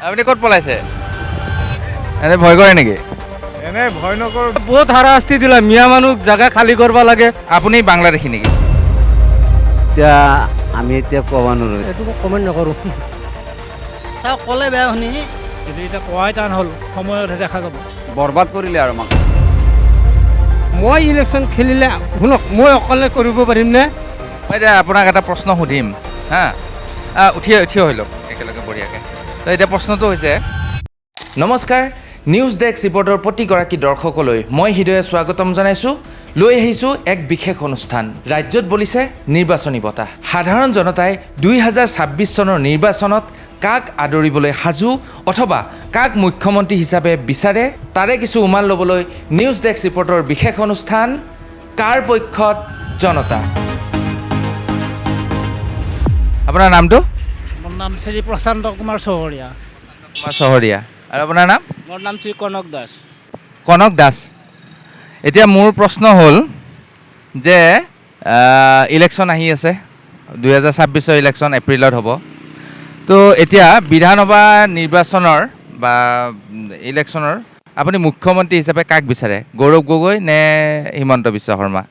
আপুনি ক'ত পলাইছে? এনে ভয় কৰে নেকি? এনে ভয় নকৰোঁ। বহুত হাৰাশাস্তি দিলে, মিয়া মানুহ জাগা খালী কৰিব লাগে। আপুনি বাংলাদেশী নেকি? এতিয়া আমি এতিয়া ক'ব নোৱাৰোঁ, এইটো কমেণ্ট নকৰোঁ। চাওক ক'লে বেয়া শুনি, কিন্তু এতিয়া কোৱাই টান হ'ল, সময়তহে দেখা যাব। বৰবাদ কৰিলে আৰু আমাক। মই ইলেকশ্যন খেলিলে শুনক, মই অকলে কৰিব পাৰিম নে? মই এতিয়া আপোনাক এটা প্ৰশ্ন সুধিম হা, উঠি হৈ লওক একেলগে বঢ়িয়াকৈ। তো এতিয়া প্ৰশ্নটো হৈছে, নমস্কাৰ, নিউজ ডেস্ক ৰিপৰ্টৰ প্ৰতিগৰাকী দৰ্শকলৈ মই হৃদয়ে স্বাগতম জনাইছোঁ। লৈ আহিছোঁ এক বিশেষ অনুষ্ঠান। ৰাজ্যত বলিছে নিৰ্বাচনী বতাহ। সাধাৰণ জনতাই 2026 চনৰ নিৰ্বাচনত কাক আদৰিবলৈ সাজু অথবা কাক মুখ্যমন্ত্ৰী হিচাপে বিচাৰে, তাৰে কিছু উমান ল'বলৈ নিউজ ডেস্ক ৰিপৰ্টৰ বিশেষ অনুষ্ঠান কাৰ পক্ষত জনতা। আপোনাৰ নামটো? মোৰ নাম শ্ৰী প্ৰশান্ত কুমাৰ চহৰীয়া। কুমাৰ চহৰীয়া। আৰু আপোনাৰ নাম? মোৰ নাম শ্ৰী কনক দাস। কনক দাস। এতিয়া মোৰ প্ৰশ্ন হ'ল যে ইলেকশ্যন আহি আছে, 2026 ইলেকশ্যন এপ্ৰিলত হ'ব। তো এতিয়া বিধানসভা নিৰ্বাচনৰ বা ইলেকশ্যনৰ আপুনি মুখ্যমন্ত্ৰী হিচাপে কাক বিচাৰে, গৌৰৱ গগৈ নে হিমন্ত বিশ্ব শৰ্মা?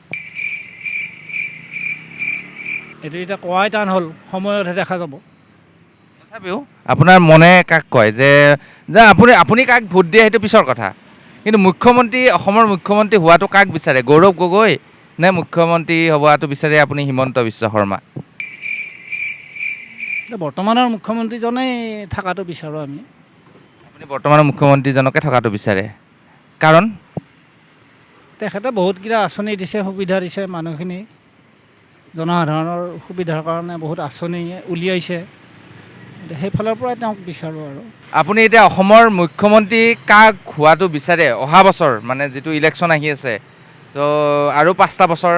এইটো এতিয়া কোৱাই টান হ'ল, সময়তহে দেখা যাব। তথাপিও আপোনাৰ মনে কাক কয় যে আপুনি কাক ভোট দিয়ে সেইটো পিছৰ কথা, কিন্তু মুখ্যমন্ত্ৰী, অসমৰ মুখ্যমন্ত্ৰী হোৱাটো কাক বিচাৰে, গৌৰৱ গগৈ নে মুখ্যমন্ত্ৰী হোৱাটো বিচাৰে আপুনি হিমন্ত বিশ্ব শৰ্মা? বৰ্তমানৰ মুখ্যমন্ত্ৰীজনেই থকাটো বিচাৰোঁ আমি। আপুনি বৰ্তমানৰ মুখ্যমন্ত্ৰীজনকে থকাটো বিচাৰে, কাৰণ তেখেতে বহুতকেইটা আঁচনি দিছে, সুবিধা দিছে মানুহখিনি, জনসাধাৰণৰ সুবিধাৰ কাৰণে বহুত আঁচনি উলিয়াইছে, সেইফালৰ পৰাই তেওঁক বিচাৰোঁ। আৰু আপুনি এতিয়া অসমৰ মুখ্যমন্ত্ৰী কাক হোৱাটো বিচাৰে অহা বছৰ, মানে যিটো ইলেকশ্যন আহি আছে, তো আৰু 5টা বছৰ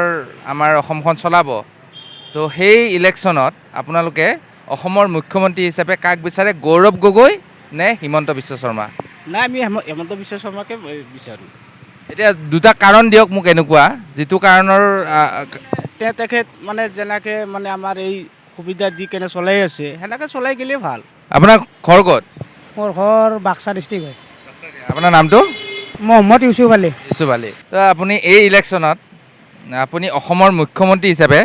আমাৰ অসমখন চলাব, তো সেই ইলেকশ্যনত আপোনালোকে অসমৰ মুখ্যমন্ত্ৰী হিচাপে কাক বিচাৰে, গৌৰৱ গগৈ নে হিমন্ত বিশ্ব শৰ্মা? নাই, আমি হিমন্ত বিশ্ব শৰ্মাকে বিচাৰোঁ। এতিয়া দুটা কাৰণ দিয়ক মোক এনেকুৱা, যিটো কাৰণৰ তেখেত মানে যেনেকৈ মানে আমাৰ এই সুবিধা দি কেনে চলাই আছে, সেনেকৈ চলাই গ'লে ভাল। আপোনাৰ ঘৰ ক'ত? মোৰ ঘৰ বাক্সা ডিষ্ট্ৰিক্ট হয়। আপোনাৰ নামটো? মহম্মদ ইউচুফ আলী। ইউচুফ আলী। তো আপুনি এই ইলেকশ্যনত আপুনি অসমৰ মুখ্যমন্ত্ৰী হিচাপে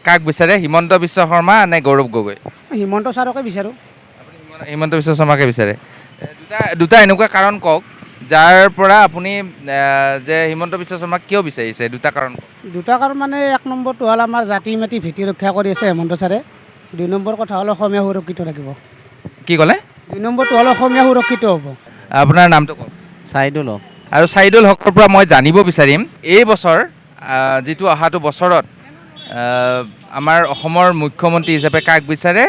কাক বিচাৰে, হিমন্ত বিশ্ব শৰ্মা নে গৌৰৱ গগৈ? হিমন্ত ছাৰকে বিচাৰোঁ। হিমন্ত বিশ্ব শৰ্মাকে বিচাৰে। দুটা এনেকুৱা কাৰণ কওক যাৰ পৰা আপুনি যে হিমন্ত বিশ্ব শৰ্মাক কিয় বিচাৰিছে, দুটা কাৰণ। দুটা কাৰণ মানে, এক নম্বৰটো হ'ল আমাৰ জাতি মাটি ভেটি ৰক্ষা কৰি আছে হেমন্ত ছাৰে। 2 নম্বৰ কথা হ'ল অসমীয়া সুৰক্ষিত থাকিব। কি ক'লে? 2 নম্বৰটো হ'ল অসমীয়া সুৰক্ষিত হ'ব। আপোনাৰ নামটো কওক? চাইদুল হক। আৰু চাইদুল হকৰ পৰা মই জানিব বিচাৰিম, এই বছৰ যিটো অহাটো বছৰত আমাৰ অসমৰ মুখ্যমন্ত্ৰী হিচাপে কাক বিচাৰে,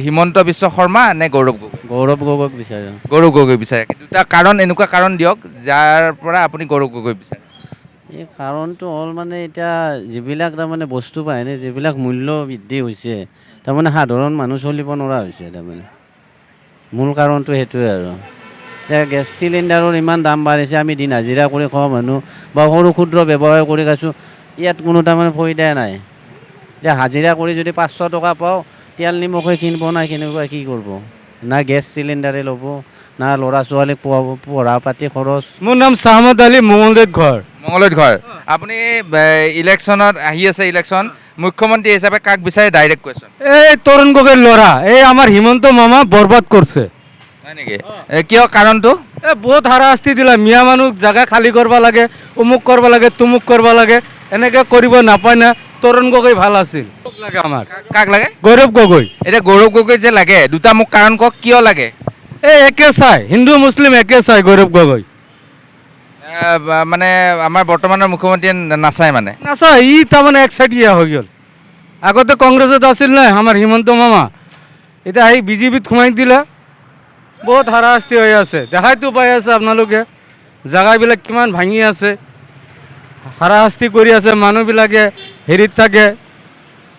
হিমন্ত বিশ্ব শৰ্মা নে গৌৰৱ গগৈ? গৌৰৱ গগৈক বিচাৰে। গৌৰৱ গগৈ বিচাৰে। দুটা কাৰণ, এনেকুৱা কাৰণ দিয়ক যাৰ পৰা আপুনি গৌৰৱ গগৈ বিচাৰে। এই কাৰণটো হ'ল মানে, এতিয়া যিবিলাক তাৰমানে বস্তু বাহিনী যিবিলাক মূল্য বৃদ্ধি হৈছে, তাৰমানে সাধাৰণ মানুহ চলিব নোৱাৰা হৈছে, তাৰমানে মূল কাৰণটো সেইটোৱে। আৰু এতিয়া গেছ চিলিণ্ডাৰৰ ইমান দাম বাঢ়িছে, আমি দিন হাজিৰা কৰি খোৱা মানুহ বা সৰু ক্ষুদ্ৰ ব্যৱসায় কৰি খাইছোঁ, ইয়াত কোনো তাৰমানে সুবিধা নাই। এতিয়া হাজিৰা কৰি যদি 500 টকা পাওঁ, তেল নিমখে কিনিব, নাই কেনেকুৱা কি কৰিব, না গেছ চিলিণ্ডাৰে ল'ব, না ল'ৰা ছোৱালীক পঢ়া পাতি খৰচ। মোৰ নাম চাহমদ আলী, মঙলদৈত ঘৰ। মঙলদৈত ঘৰ। আপুনি ইলেকশ্যনত আহি আছে, ইলেকশ্যন, মুখ্যমন্ত্ৰী হিচাপে কাক বিচাৰে, ডাইৰেক্ট কুৱেশ্যন। এই তৰুণ গগৈৰ ল'ৰা, এই আমাৰ হিমন্ত মামা বৰবাদ কৰিছে। হয় নেকি? কিয় কাৰণটো? বহুত হাৰাশাস্তি দিলে, মিয়া মানুহ জাগা খালী কৰিব লাগে, অমুক কৰিব লাগে, তুমুক কৰিব লাগে, এনেকৈ কৰিব নাপায় না। তৰুণ গগৈ ভাল আছিল। লাগে আমাৰ। কাক লাগে? গৌৰৱ গগৈ। এতিয়া গৌৰৱ গগৈ যে লাগে, দুটা মোক কাৰণ কওক, কিয় লাগে? একে চাই, হিন্দু মুছলিম একে চাই গৌৰৱ গগৈ। মানে আমাৰ বৰ্তমানৰ মুখ্যমন্ত্ৰীয়ে নাচায় মানে? নাচাই, ই তাৰমানে এক চাইডিয়া হৈ গ'ল। আগতে কংগ্ৰেছত আছিল নাই আমাৰ হিমন্ত মামা, এতিয়া সেই বিজেপিত সোমাই দিলে। বহুত হাৰাশাস্তি হৈ আছে, দেখাইতো পাই আছে আপোনালোকে, জেগাবিলাক কিমান ভাঙি আছে, হাৰাশাস্তি কৰি আছে। মানুহবিলাকে হেৰিত থাকে,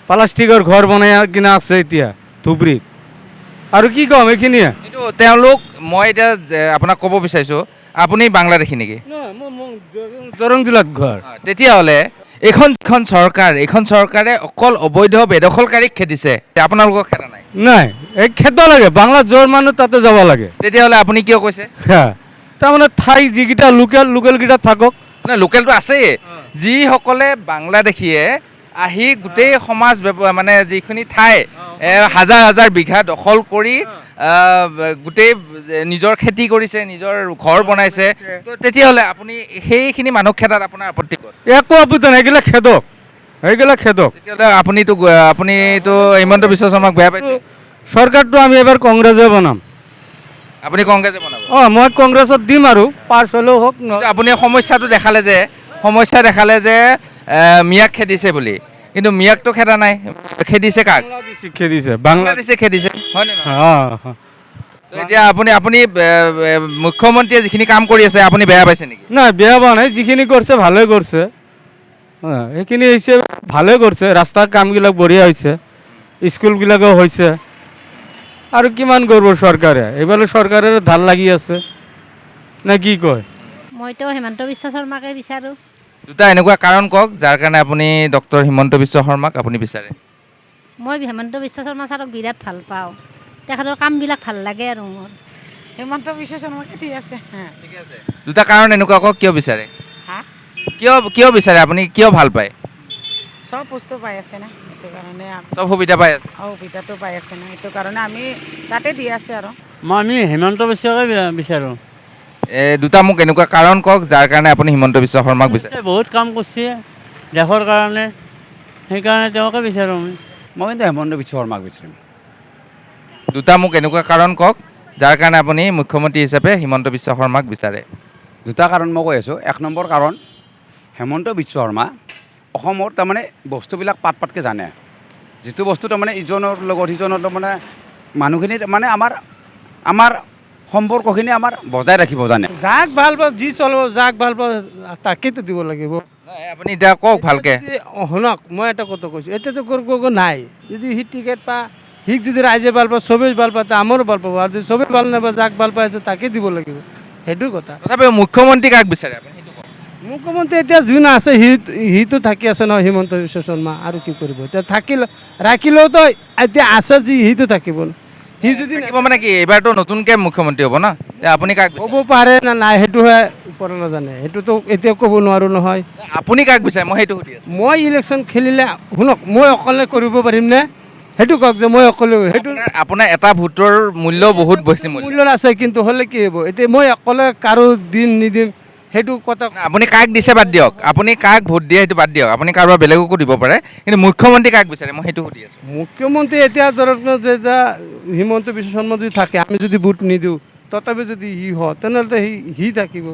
প্লাষ্টিকৰ ঘৰ বনাই কিনে আছে এতিয়া ধুবুৰীত। আৰু কি ক'ম এইখিনিয়ে। কিন্তু তেওঁলোক, মই এতিয়া আপোনাক ক'ব বিচাৰিছোঁ, আপুনি বাংলাদেশী নেকি? দৰং জিলাত ঘৰ। তেতিয়াহ'লে এইখন চৰকাৰে অকল অবৈধ বেদখলকাৰীক খেদিছে, আপোনালোকক খেদা নাই? নাই এই খেদ লাগে বাংলাত য'ৰ মানুহ তাতে যাব লাগে তেতিয়াহ'লে আপুনি কিয় কৈছে হা তাৰমানে ঠাই যিকেইটা লোকেলকেইটা থাকক নাই লোকেলটো আছেই যিসকলে বাংলাদেশীয়ে আহি গোটেই সমাজ মানে যিখিনি ঠাই হাজাৰ হাজাৰ বিঘা দখল কৰি গোটেই নিজৰ খেতি কৰিছে নিজৰ ঘৰ বনাইছে তো তেতিয়াহ'লে আপুনি সেইখিনি মানুহ খেদাত আপোনাৰ আপত্তি ক'ত একো আপত্তি নাই সেইগিলা খেদক তেতিয়াহ'লে আপুনিতো হিমন্ত বিশ্ব শৰ্মাক বেয়া পাইছে চৰকাৰটো আমি এবাৰ কংগ্ৰেছে বনাম আপুনি কংগ্ৰেছে বনাব মই কংগ্ৰেছত দিম আৰু পাছ হ'লেও হওক নহয় আপুনি সমস্যা দেখালে যে মিয়াক খেদিছে বুলি কিন্তু মিয়াকটো খেদা নাই খেদিছে কাক খেদিছে বাংলাদেশে খেদিছে হয় নে নহয় তো এতিয়া আপুনি মুখ্যমন্ত্ৰীয়ে যিখিনি কাম কৰি আছে আপুনি বেয়া পাইছে নেকি নাই বেয়া পোৱা নাই যিখিনি কৰিছে ভালে কৰিছে সেইখিনি হৈছে ভালে কৰিছে ৰাস্তাৰ কামবিলাক বঢ়িয়া হৈছে স্কুলবিলাকো হৈছে আৰু কিমান কৰিব চৰকাৰে এইফালে চৰকাৰৰ ধাৰ লাগি আছে নে কি কয় মইতো হিমন্ত বিশ্ব শৰ্মাকে বিচাৰোঁ দুটা এনেকুৱা কাৰণ কওক যাৰ কাৰণে আপুনি ডক্টৰ হিমন্ত বিশ্ব শৰ্মাক আপুনি বিচাৰে মই হিমন্ত বিশ্ব শৰ্মা ছাৰক বিৰাট ভাল পাওঁ তেখেতৰ কামবিলাক ভাল লাগে আৰু মোৰ হিমন্ত বিশ্ব শৰ্মাকে ঠিক আছে দুটা কাৰণ এনেকুৱা কওক কিয় বিচাৰে কিয় বিচাৰে আপুনি কিয় ভাল পায় চব বস্তু পাই আছে না সেইটো কাৰণে চব সুবিধা পাই আছে সুবিধাটো পাই আছে না সেইটো কাৰণে আমি তাতে দি আছে আৰু আমি হিমন্ত বিশ্বকে বিচাৰোঁ দুটা মোক এনেকুৱা কাৰণ কওক যাৰ কাৰণে আপুনি হিমন্ত বিশ্ব শৰ্মাক বিচাৰে বহুত কাম কৰিছে দেশৰ কাৰণে সেইকাৰণে তেওঁকে বিচাৰোঁ আমি মই কিন্তু হেমন্ত বিশ্ব শৰ্মাক বিচাৰিম দুটা মোক এনেকুৱা কাৰণ কওক যাৰ কাৰণে আপুনি মুখ্যমন্ত্ৰী হিচাপে হিমন্ত বিশ্ব শৰ্মাক বিচাৰে দুটা কাৰণ মই কৈ আছোঁ এক নম্বৰ কাৰণ হেমন্ত বিশ্ব শৰ্মা অসমৰ তাৰমানে বস্তুবিলাক পাতকৈ জানে যিটো বস্তু তাৰমানে ইজনৰ লগত সিজনৰ মানে মানুহখিনি মানে আমাৰ সম্পৰ্কখিনি আমাৰ বজাই ৰাখিব জানে যাক ভাল পাওঁ যি চলিব যাক ভাল পাওঁ তাকেইতো দিব লাগিব আপুনি এতিয়া কওক ভালকৈ শুনক মই এটা কথা কৈছোঁ এতিয়াতো কোনো নাই যদি সি টিকেট পা সিক যদি ৰাইজে ভাল পায় চবেই ভাল পায় আমাৰো ভাল পাব আৰু যদি চবেই ভাল নাপায় যাক ভাল পাই আছে তাকেই দিব লাগিব সেইটো কথা তথাপিও মুখ্যমন্ত্ৰী কাক বিচাৰে আপুনি সেইটো কওক মুখ্যমন্ত্ৰী এতিয়া যোন আছে সিটো থাকি আছে নহয় হিমন্ত বিশ্ব শৰ্মা আৰু কি কৰিব এতিয়া ৰাখিলেওতো এতিয়া আছে যি সিটো থাকিব সি যদি থাকিব মানে কি এইবাৰতো নতুনকৈ মুখ্যমন্ত্ৰী হ'ব ন আপুনি কাক হ'ব পাৰে না নাই সেইটোহে ওপৰত নাজানে সেইটোতো এতিয়া ক'ব নোৱাৰোঁ নহয় আপুনি কাক বিচাৰে মই সেইটো সুধি আছোঁ মই ইলেকশ্যন খেলিলে শুনক মই অকলে কৰিব পাৰিম নে সেইটো কওক যে মই অকলে সেইটো আপোনাৰ এটা ভোটৰ মূল্য বহুত বেছি মূল্য আছে কিন্তু হ'লে কি হ'ব এতিয়া মই অকলে কাৰো দিম নিদিম সেইটো কথা আপুনি কাক দিছে বাদ দিয়ক আপুনি কাক ভোট দিয়ে সেইটো বাদ দিয়ক আপুনি কাৰোবাৰ বেলেগকো দিব পাৰে কিন্তু মুখ্যমন্ত্ৰী কাক বিচাৰে মই সেইটো সুধি আছোঁ মুখ্যমন্ত্ৰী এতিয়া ধৰক যেতিয়া হিমন্ত বিশ্ব শৰ্মা যদি থাকে আমি যদি ভোট নিদিওঁ তথাপি যদি সি হয় তেনেহ'লে সি থাকিব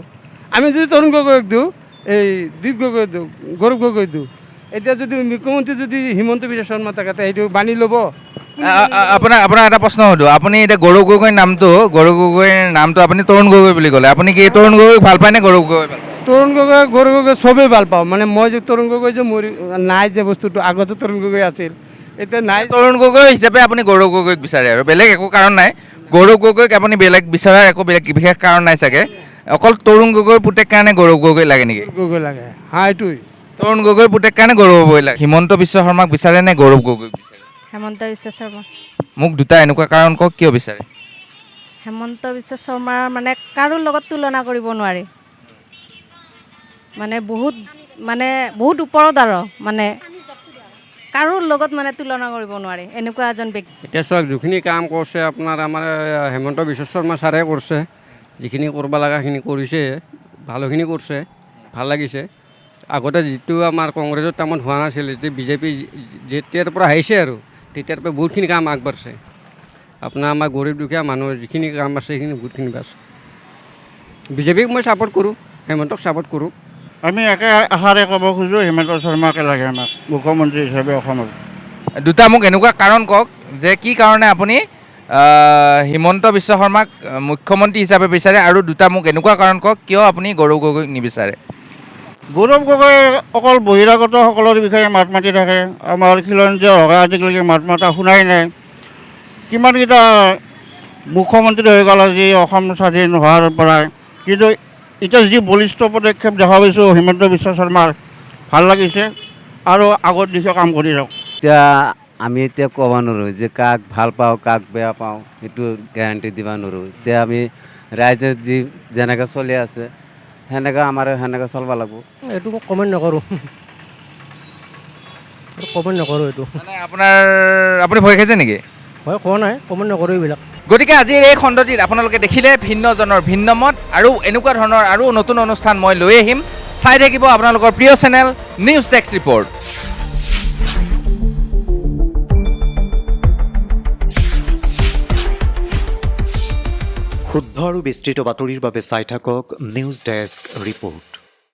আমি যদি তৰুণ গগৈক দিওঁ এই দীপ গগৈ দিওঁ গৌৰৱ গগৈ দিওঁ এতিয়া যদি মুখ্যমন্ত্ৰী যদি হিমন্ত বিশ্ব শৰ্মা থাকে সেইটো বানি ল'ব আপোনাৰ এটা প্ৰশ্ন সুধো আপুনি এতিয়া গৌৰৱ গগৈৰ নামটো আপুনি তৰুণ গগৈ বুলি ক'লে আপুনি কি তৰুণ গগৈক ভাল পায় নে গৌৰৱ গগৈ ভাল পায় তৰুণ গগৈ চবেই ভাল পাওঁ মানে মই যে তৰুণ গগৈ যে মোৰ নাই যে বস্তুটো আগতে তৰুণ গগৈ আছিল এতিয়া নাই তৰুণ গগৈ হিচাপে আপুনি গৌৰৱ গগৈক বিচাৰে আৰু বেলেগ একো কাৰণ নাই গৌৰৱ গগৈক আপুনি বেলেগ বিচাৰাৰ একো বিশেষ কাৰণ নাই চাগে অকল তৰুণ গগৈৰ পুতেক কাৰণে গৌৰৱ গগৈ লাগে নেকি গগৈ লাগে এইটোৱেই তৰুণ গগৈৰ পুতেক কাৰণে গৌৰৱ গগৈ লাগে হিমন্ত বিশ্ব শৰ্মাক বিচাৰে নে গৌৰৱ গগৈক বিচাৰে হেমন্ত বিশ্ব শৰ্মা মোক দুটা এনেকুৱা কাৰণ কওক কিয় বিচাৰে হেমন্ত বিশ্ব শৰ্মাৰ মানে কাৰোৰ লগত তুলনা কৰিব নোৱাৰি মানে বহুত ওপৰত আৰু মানে কাৰোৰ লগত মানে তুলনা কৰিব নোৱাৰি এনেকুৱা এজন ব্যক্তি এতিয়া চাওক যিখিনি কাম কৰিছে আপোনাৰ আমাৰ হেমন্ত বিশ্ব শৰ্মা ছাৰে কৰিছে যিখিনি কৰিব লগাখিনি কৰিছে ভালোখিনি কৰিছে ভাল লাগিছে আগতে যিটো আমাৰ কংগ্ৰেছৰ টাইমত হোৱা নাছিল এতিয়া বিজেপি যেতিয়াৰ পৰা আহিছে আৰু তেতিয়াৰ পৰা বহুতখিনি কাম আগবাঢ়িছে আপোনাৰ আমাৰ গৰীব দুখীয়া মানুহৰ যিখিনি কাম আছে সেইখিনি বহুতখিনি বাছ বিজেপিক মই ছাপোৰ্ট কৰোঁ হেমন্তক ছাপোৰ্ট কৰোঁ আমি একে আশাৰে ক'ব খোজোঁ হিমন্ত শৰ্মাকে লাগে আমাক মুখ্যমন্ত্ৰী হিচাপে অসমৰ দুটা মোক এনেকুৱা কাৰণ কওক যে কি কাৰণে আপুনি হিমন্ত বিশ্ব শৰ্মাক মুখ্যমন্ত্ৰী হিচাপে বিচাৰে আৰু দুটা মোক এনেকুৱা কাৰণ কওক কিয় আপুনি গৌৰৱ গগৈক নিবিচাৰে গৌৰৱ গগৈ অকল বহিৰাগতসকলৰ বিষয়ে মাত মাতি থাকে আমাৰ খিলঞ্জীয়া হকে আজিলৈকে মাত মাতা শুনাই নাই কিমানকেইটা মুখ্যমন্ত্ৰী হৈ গ'ল আজি অসম স্বাধীন হোৱাৰ পৰাই কিন্তু এতিয়া যি বলিষ্ঠ পদক্ষেপ দেখা পাইছোঁ হিমন্ত বিশ্ব শৰ্মাৰ ভাল লাগিছে আৰু আগত দিশে কাম কৰি যাওক এতিয়া আমি এতিয়া ক'ব নোৱাৰোঁ যে কাক ভাল পাওঁ কাক বেয়া পাওঁ সেইটো গেৰাণ্টি দিব নোৱাৰোঁ এতিয়া আমি ৰাইজে যি যেনেকৈ চলি আছে সেনেকৈ আমাৰ সেনেকৈ চলিব লাগিব এইটো মই কমেণ্ট নকৰোঁ কমেণ্ট নকৰোঁ এইটো মানে আপুনি ভয় খাইছে নেকি? হয় কোৱা নাই কমেণ্ট নকৰোঁ এইবিলাক গতিকে আজিৰ এই খণ্ডটিত আপোনালোকে দেখিলে ভিন্নজনৰ ভিন্ন মত আৰু এনেকুৱা ধৰণৰ আৰু নতুন অনুষ্ঠান মই লৈ আহিম চাই থাকিব আপোনালোকৰ প্ৰিয় চেনেল নিউজ ডেস্ক ৰিপৰ্ট। শুদ্ধ আৰু বিস্তৃত বাতৰিৰ বাবে চাই থাকক নিউজ ডেস্ক ৰিপৰ্ট।